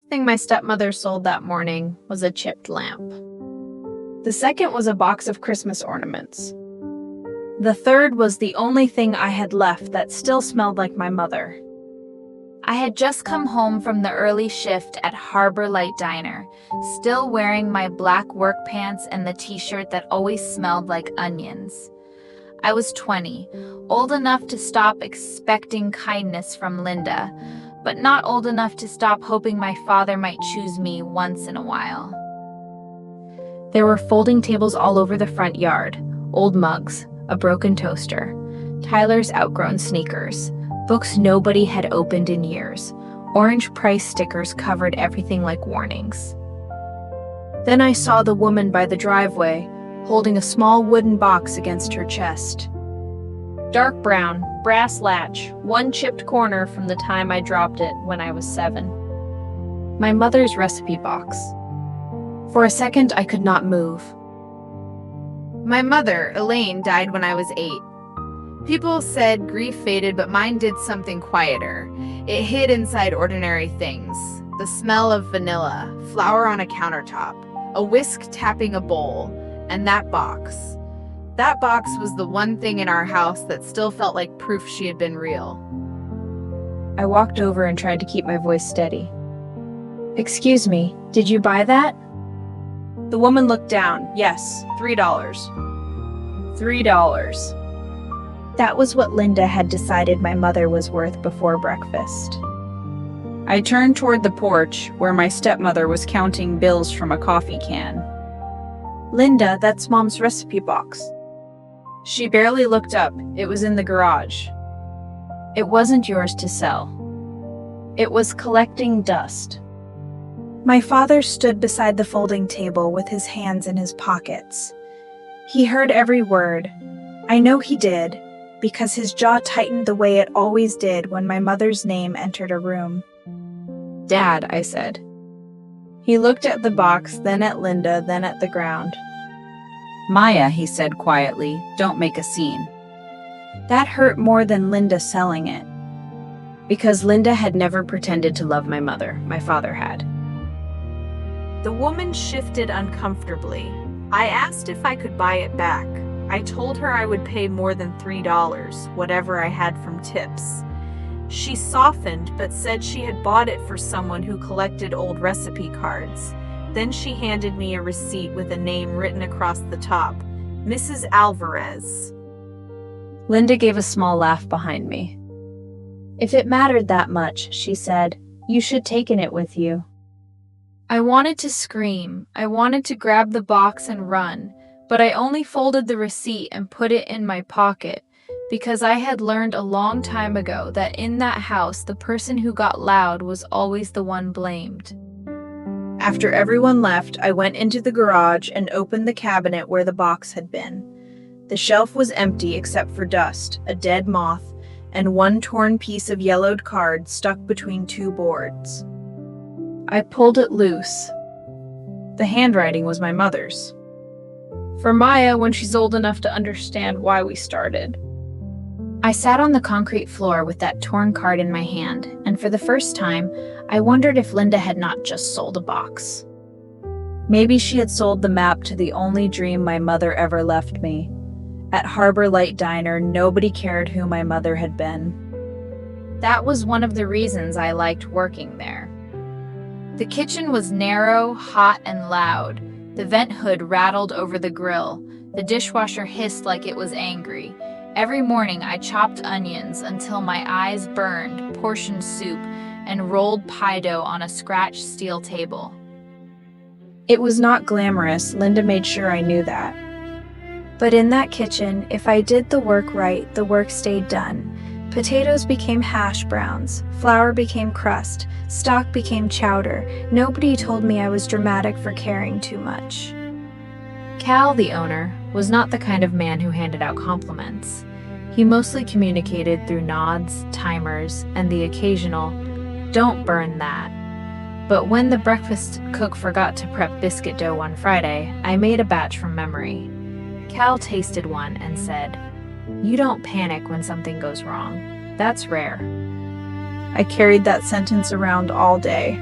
thing my stepmother sold that morning was a chipped lamp. The second was a box of Christmas ornaments. The third was the only thing I had left that still smelled like my mother. I had just come home from the early shift at Harbor Light Diner, still wearing my black work pants and the t-shirt that always smelled like onions. I was 20, old enough to stop expecting kindness from Linda, but not old enough to stop hoping my father might choose me once in a while. There were folding tables all over the front yard, old mugs, a broken toaster, Tyler's outgrown sneakers, books nobody had opened in years, orange price stickers covered everything like warnings. Then I saw the woman by the driveway, holding a small wooden box against her chest. Dark brown, brass latch, one chipped corner from the time I dropped it when I was 7. My mother's recipe box. For a second, I could not move. My mother, Elaine, died when I was 8. People said grief faded, but mine did something quieter. It hid inside ordinary things. The smell of vanilla, flour on a countertop, a whisk tapping a bowl, and that box. That box was the one thing in our house that still felt like proof she had been real. I walked over and tried to keep my voice steady. "Excuse me, did you buy that?" The woman looked down. Yes, $3. $3. That was what Linda had decided my mother was worth before breakfast. I turned toward the porch, where my stepmother was counting bills from a coffee can. "Linda, that's Mom's recipe box." She barely looked up. It was in the garage. "It wasn't yours to sell. It was collecting dust." My father stood beside the folding table with his hands in his pockets. He heard every word. I know he did, because his jaw tightened the way it always did when my mother's name entered a room. "Dad," I said. He looked at the box, then at Linda, then at the ground. "Maya," he said quietly, "don't make a scene." That hurt more than Linda selling it, because Linda had never pretended to love my mother. My father had. The woman shifted uncomfortably. I asked if I could buy it back. I told her I would pay more than $3, whatever I had from tips. She softened, but said she had bought it for someone who collected old recipe cards. Then she handed me a receipt with a name written across the top, Mrs. Alvarez. Linda gave a small laugh behind me. "If it mattered that much," she said, "you should taken it with you." I wanted to scream. I wanted to grab the box and run, but I only folded the receipt and put it in my pocket, because I had learned a long time ago that in that house, the person who got loud was always the one blamed. After everyone left, I went into the garage and opened the cabinet where the box had been. The shelf was empty except for dust, a dead moth, and one torn piece of yellowed card stuck between 2 boards. I pulled it loose. The handwriting was my mother's. For Maya when she's old enough to understand why we started. I sat on the concrete floor with that torn card in my hand, and for the first time, I wondered if Linda had not just sold a box. Maybe she had sold the map to the only dream my mother ever left me. At Harbor Light Diner, nobody cared who my mother had been. That was one of the reasons I liked working there. The kitchen was narrow, hot, and loud. The vent hood rattled over the grill. The dishwasher hissed like it was angry. Every morning I chopped onions until my eyes burned, portioned soup, and rolled pie dough on a scratched steel table. It was not glamorous, Linda made sure I knew that. But in that kitchen, if I did the work right, the work stayed done. Potatoes became hash browns, flour became crust, stock became chowder. Nobody told me I was dramatic for caring too much. Cal, the owner, was not the kind of man who handed out compliments. He mostly communicated through nods, timers, and the occasional, "Don't burn that." But when the breakfast cook forgot to prep biscuit dough one Friday, I made a batch from memory. Cal tasted one and said, "You don't panic when something goes wrong. That's rare." I carried that sentence around all day.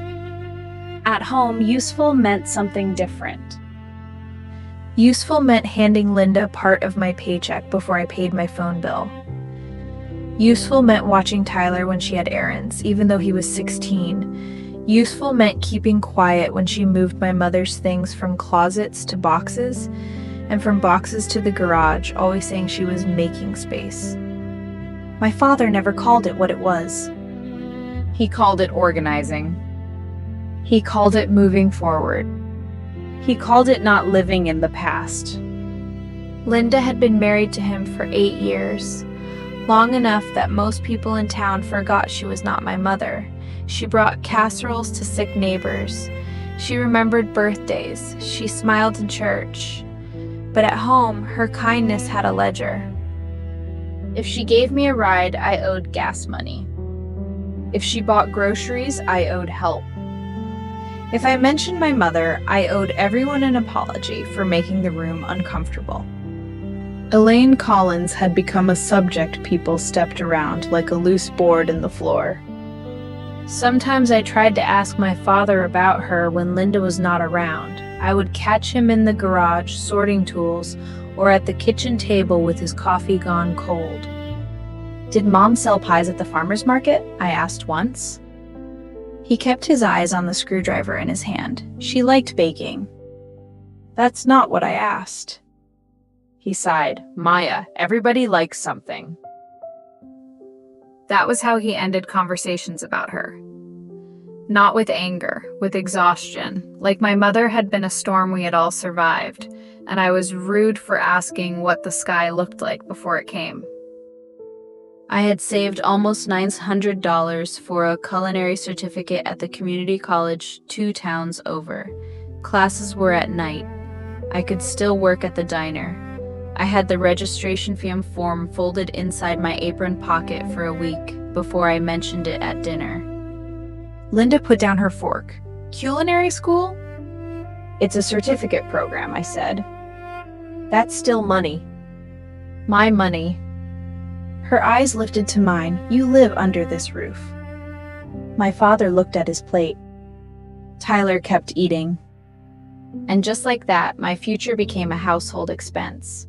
At home, useful meant something different. Useful meant handing Linda part of my paycheck before I paid my phone bill. Useful meant watching Tyler when she had errands, even though he was 16. Useful meant keeping quiet when she moved my mother's things from closets to boxes, and from boxes to the garage, always saying she was making space. My father never called it what it was. He called it organizing. He called it moving forward. He called it not living in the past. Linda had been married to him for 8 years, long enough that most people in town forgot she was not my mother. She brought casseroles to sick neighbors. She remembered birthdays. She smiled in church. But at home, her kindness had a ledger. If she gave me a ride, I owed gas money. If she bought groceries, I owed help. If I mentioned my mother, I owed everyone an apology for making the room uncomfortable. Elaine Collins had become a subject people stepped around like a loose board in the floor. Sometimes I tried to ask my father about her when Linda was not around. I would catch him in the garage sorting tools or at the kitchen table with his coffee gone cold. "Did Mom sell pies at the farmer's market?" I asked once. He kept his eyes on the screwdriver in his hand. "She liked baking." "That's not what I asked." He sighed. "Maya, everybody likes something." That was how he ended conversations about her. Not with anger, with exhaustion, like my mother had been a storm we had all survived, and I was rude for asking what the sky looked like before it came. I had saved almost $900 for a culinary certificate at the community college 2 towns over. Classes were at night. I could still work at the diner. I had the registration form folded inside my apron pocket for a week before I mentioned it at dinner. Linda put down her fork. "Culinary school?" "It's a certificate program," I said. "That's still money." "My money." Her eyes lifted to mine. "You live under this roof." My father looked at his plate. Tyler kept eating. And just like that, my future became a household expense.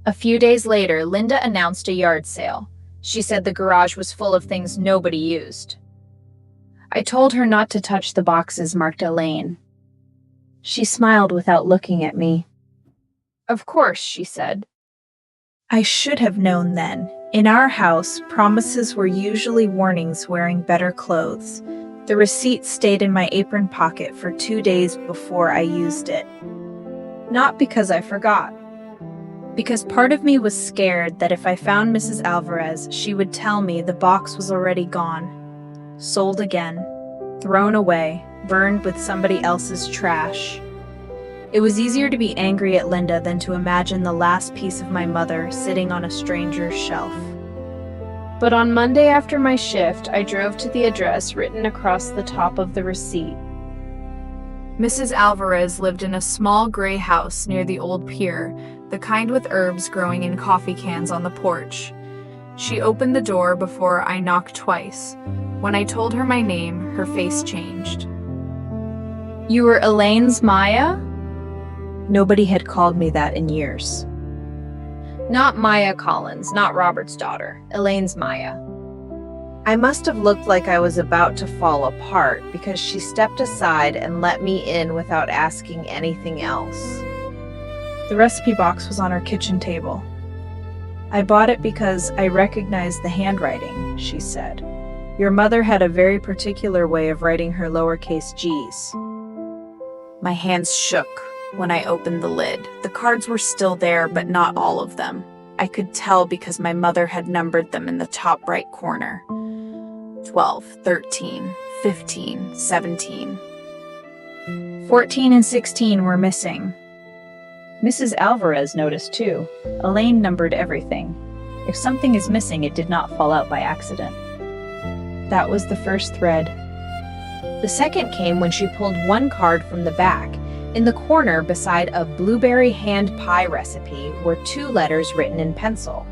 A few days later, Linda announced a yard sale. She said the garage was full of things nobody used. I told her not to touch the boxes marked Elaine. She smiled without looking at me. "Of course," she said. I should have known then. In our house, promises were usually warnings wearing better clothes. The receipt stayed in my apron pocket for 2 days before I used it. Not because I forgot. Because part of me was scared that if I found Mrs. Alvarez, she would tell me the box was already gone. Sold again. Thrown away. Burned with somebody else's trash. It was easier to be angry at Linda than to imagine the last piece of my mother sitting on a stranger's shelf. But on Monday after my shift, I drove to the address written across the top of the receipt. Mrs. Alvarez lived in a small gray house near the old pier, the kind with herbs growing in coffee cans on the porch. She opened the door before I knocked twice. When I told her my name, her face changed. "You were Elaine's Maya?" Nobody had called me that in years. Not Maya Collins, not Robert's daughter. Elaine's Maya. I must have looked like I was about to fall apart because she stepped aside and let me in without asking anything else. The recipe box was on her kitchen table. "I bought it because I recognized the handwriting," she said. "Your mother had a very particular way of writing her lowercase g's." My hands shook when I opened the lid. The cards were still there, but not all of them. I could tell because my mother had numbered them in the top right corner. 12, 13, 15, 17. 14 and 16 were missing. Mrs. Alvarez noticed too. Elaine numbered everything. If something is missing, it did not fall out by accident. That was the first thread. The second came when she pulled one card from the back. In the corner, beside a blueberry hand pie recipe, were 2 letters written in pencil.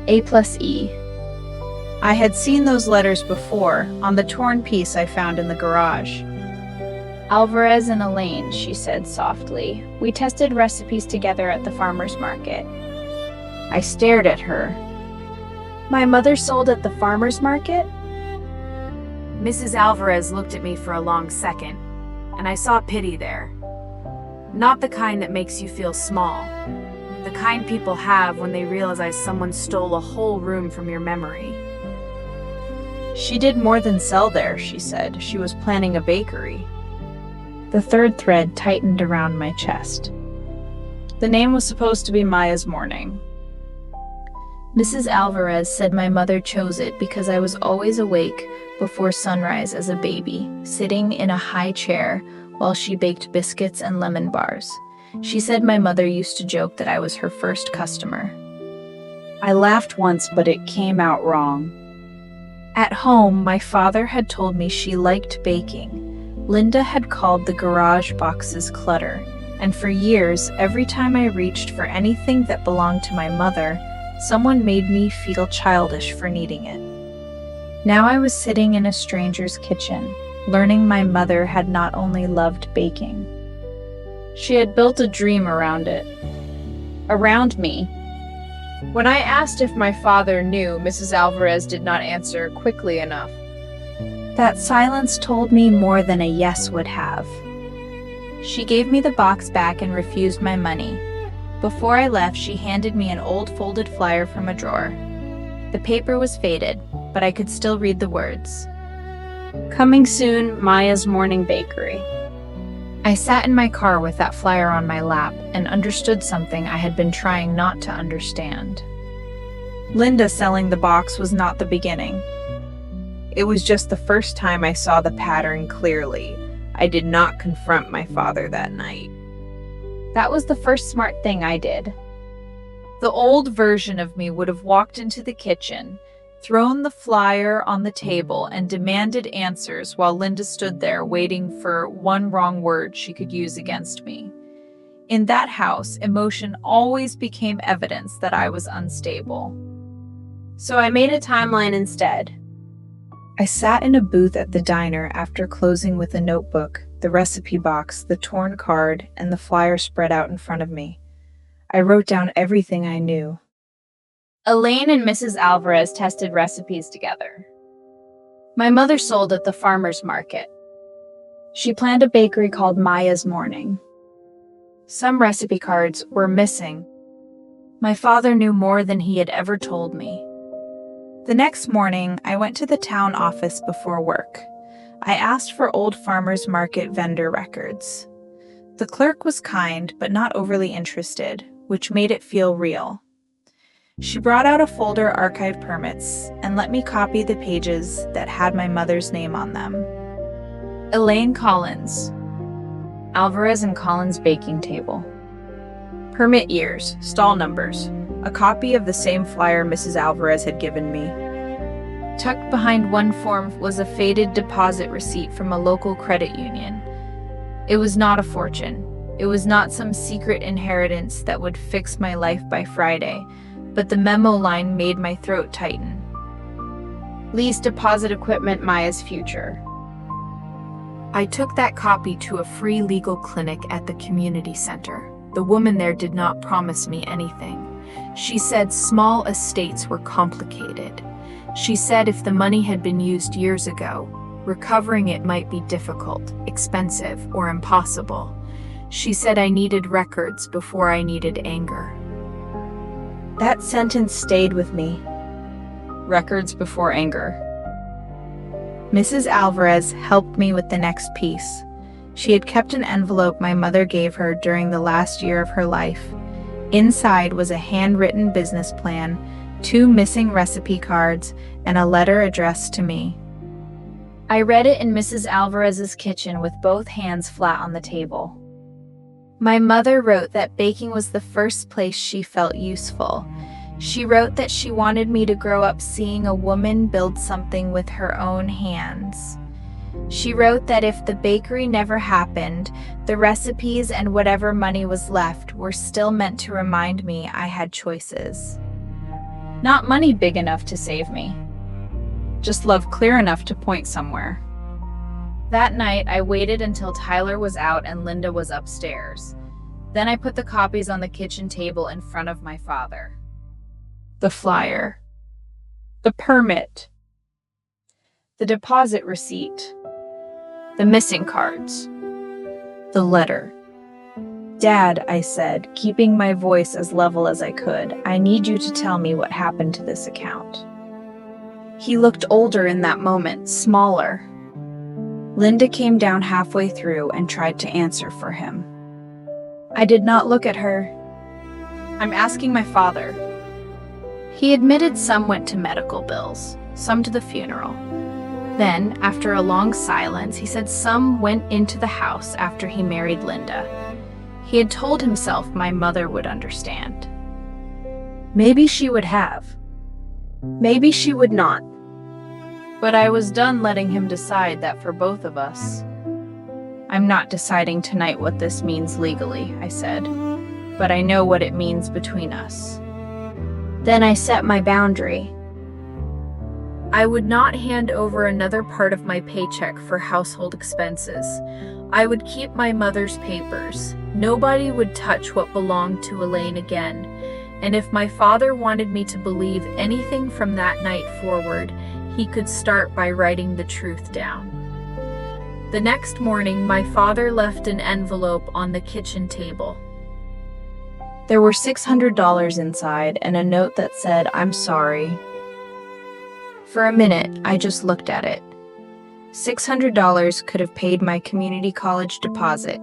A+E. I had seen those letters before, on the torn piece I found in the garage. Alvarez and Elaine, she said softly. We tested recipes together at the farmer's market. I stared at her. My mother sold at the farmer's market? Mrs. Alvarez looked at me for a long second, and I saw pity there. Not the kind that makes you feel small. The kind people have when they realize someone stole a whole room from your memory. She did more than sell there, she said. She was planning a bakery. The third thread tightened around my chest. The name was supposed to be Maya's Morning. Mrs. Alvarez said my mother chose it because I was always awake before sunrise as a baby, sitting in a high chair while she baked biscuits and lemon bars. She said my mother used to joke that I was her first customer. I laughed once, but it came out wrong. At home, my father had told me she liked baking. Linda had called the garage boxes clutter, and for years, every time I reached for anything that belonged to my mother, someone made me feel childish for needing it. Now I was sitting in a stranger's kitchen, learning my mother had not only loved baking. She had built a dream around it. Around me. When I asked if my father knew, Mrs. Alvarez did not answer quickly enough. That silence told me more than a yes would have. She gave me the box back and refused my money. Before I left, she handed me an old folded flyer from a drawer. The paper was faded, but I could still read the words. Coming soon, Maya's Morning Bakery. I sat in my car with that flyer on my lap and understood something I had been trying not to understand. Linda selling the box was not the beginning. It was just the first time I saw the pattern clearly. I did not confront my father that night. That was the first smart thing I did. The old version of me would have walked into the kitchen, thrown the flyer on the table, and demanded answers while Linda stood there waiting for one wrong word she could use against me. In that house, emotion always became evidence that I was unstable. So I made a timeline instead. I sat in a booth at the diner after closing with a notebook, the recipe box, the torn card, and the flyer spread out in front of me. I wrote down everything I knew. Elaine and Mrs. Alvarez tested recipes together. My mother sold at the farmer's market. She planned a bakery called Maya's Morning. Some recipe cards were missing. My father knew more than he had ever told me. The next morning, I went to the town office before work. I asked for old farmer's market vendor records. The clerk was kind, but not overly interested, which made it feel real. She brought out a folder of archive permits and let me copy the pages that had my mother's name on them. Elaine Collins, Alvarez and Collins baking table. Permit years, stall numbers, a copy of the same flyer Mrs. Alvarez had given me. Tucked behind one form was a faded deposit receipt from a local credit union. It was not a fortune. It was not some secret inheritance that would fix my life by Friday, but the memo line made my throat tighten. Lease deposit equipment, Maya's future. I took that copy to a free legal clinic at the community center. The woman there did not promise me anything. She said small estates were complicated. She said if the money had been used years ago, recovering it might be difficult, expensive, or impossible. She said I needed records before I needed anger. That sentence stayed with me. Records before anger. Mrs. Alvarez helped me with the next piece. She had kept an envelope my mother gave her during the last year of her life. Inside was a handwritten business plan, 2 missing recipe cards, and a letter addressed to me. I read it in Mrs. Alvarez's kitchen with both hands flat on the table. My mother wrote that baking was the first place she felt useful. She wrote that she wanted me to grow up seeing a woman build something with her own hands. She wrote that if the bakery never happened, the recipes and whatever money was left were still meant to remind me I had choices. Not money big enough to save me. Just love clear enough to point somewhere. That night, I waited until Tyler was out and Linda was upstairs. Then I put the copies on the kitchen table in front of my father. The flyer. The permit. The deposit receipt. The missing cards. The letter. Dad, I said, keeping my voice as level as I could, I need you to tell me what happened to this account. He looked older in that moment, smaller. Linda came down halfway through and tried to answer for him. I did not look at her. I'm asking my father. He admitted some went to medical bills, some to the funeral. Then, after a long silence, he said some went into the house after he married Linda. He had told himself my mother would understand. Maybe she would have. Maybe she would not. But I was done letting him decide that for both of us. I'm not deciding tonight what this means legally, I said, but I know what it means between us. Then I set my boundary. I would not hand over another part of my paycheck for household expenses. I would keep my mother's papers. Nobody would touch what belonged to Elaine again. And if my father wanted me to believe anything from that night forward, he could start by writing the truth down. The next morning, my father left an envelope on the kitchen table. There were $600 inside and a note that said, "I'm sorry." For a minute, I just looked at it. $600 could have paid my community college deposit.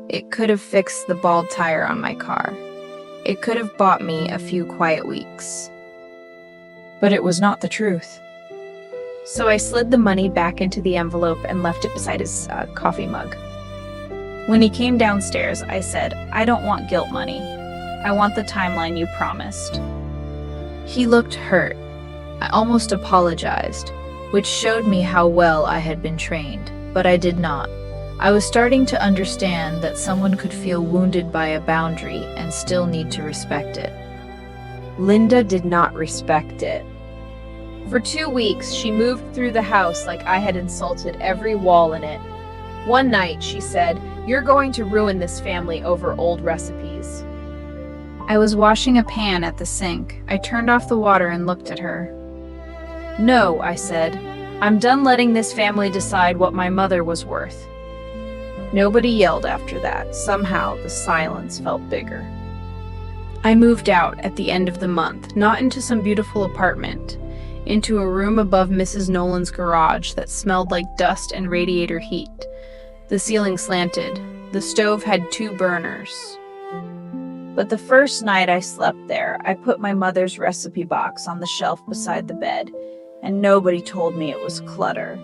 It could have fixed the bald tire on my car. It could have bought me a few quiet weeks. But it was not the truth. So I slid the money back into the envelope and left it beside his coffee mug. When he came downstairs, I said, "I don't want guilt money. I want the timeline you promised." He looked hurt. I almost apologized, which showed me how well I had been trained, but I did not. I was starting to understand that someone could feel wounded by a boundary and still need to respect it. Linda did not respect it. For 2 weeks, she moved through the house like I had insulted every wall in it. One night, she said, "You're going to ruin this family over old recipes." I was washing a pan at the sink. I turned off the water and looked at her. "No," I said. "I'm done letting this family decide what my mother was worth." Nobody yelled after that. Somehow, the silence felt bigger. I moved out at the end of the month, not into some beautiful apartment, into a room above Mrs. Nolan's garage that smelled like dust and radiator heat. The ceiling slanted. The stove had 2 burners. But the first night I slept there, I put my mother's recipe box on the shelf beside the bed, and nobody told me it was clutter.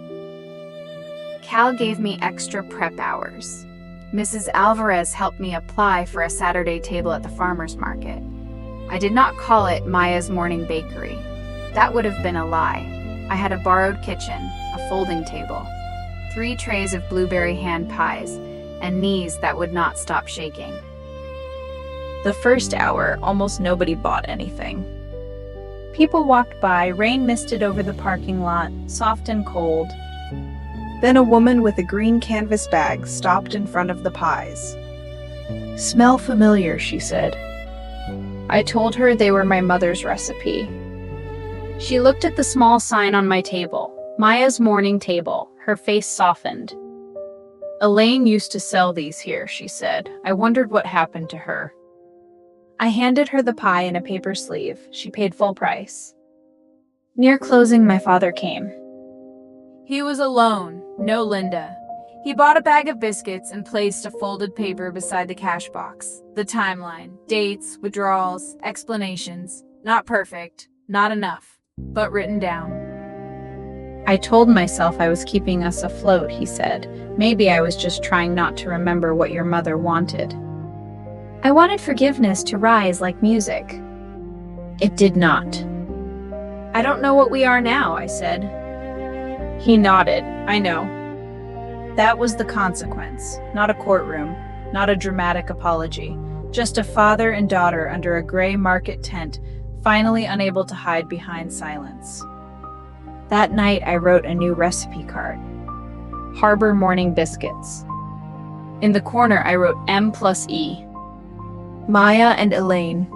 Cal gave me extra prep hours. Mrs. Alvarez helped me apply for a Saturday table at the farmer's market. I did not call it Maya's Morning Bakery. That would have been a lie. I had a borrowed kitchen, a folding table, 3 trays of blueberry hand pies, and knees that would not stop shaking. The first hour, almost nobody bought anything. People walked by, rain misted over the parking lot, soft and cold. Then a woman with a green canvas bag stopped in front of the pies. "Smell familiar," she said. I told her they were my mother's recipe. She looked at the small sign on my table, Maya's Morning Table. Her face softened. "Elaine used to sell these here," she said. "I wondered what happened to her." I handed her the pie in a paper sleeve. She paid full price. Near closing, my father came. He was alone, no Linda. He bought a bag of biscuits and placed a folded paper beside the cash box. The timeline, dates, withdrawals, explanations. Not perfect, not enough, but written down. "I told myself I was keeping us afloat," he said. "Maybe I was just trying not to remember what your mother wanted." I wanted forgiveness to rise like music. It did not. "I don't know what we are now," I said. He nodded. "I know." That was the consequence. Not a courtroom, not a dramatic apology. Just a father and daughter under a gray market tent, finally unable to hide behind silence. That night, I wrote a new recipe card. Harbor morning biscuits. In the corner, I wrote M+E. Maya and Elaine.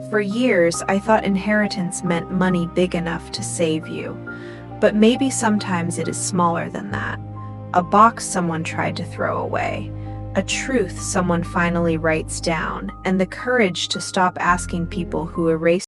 For years, I thought inheritance meant money big enough to save you. But maybe sometimes it is smaller than that. A box someone tried to throw away. A truth someone finally writes down. And the courage to stop asking people who erased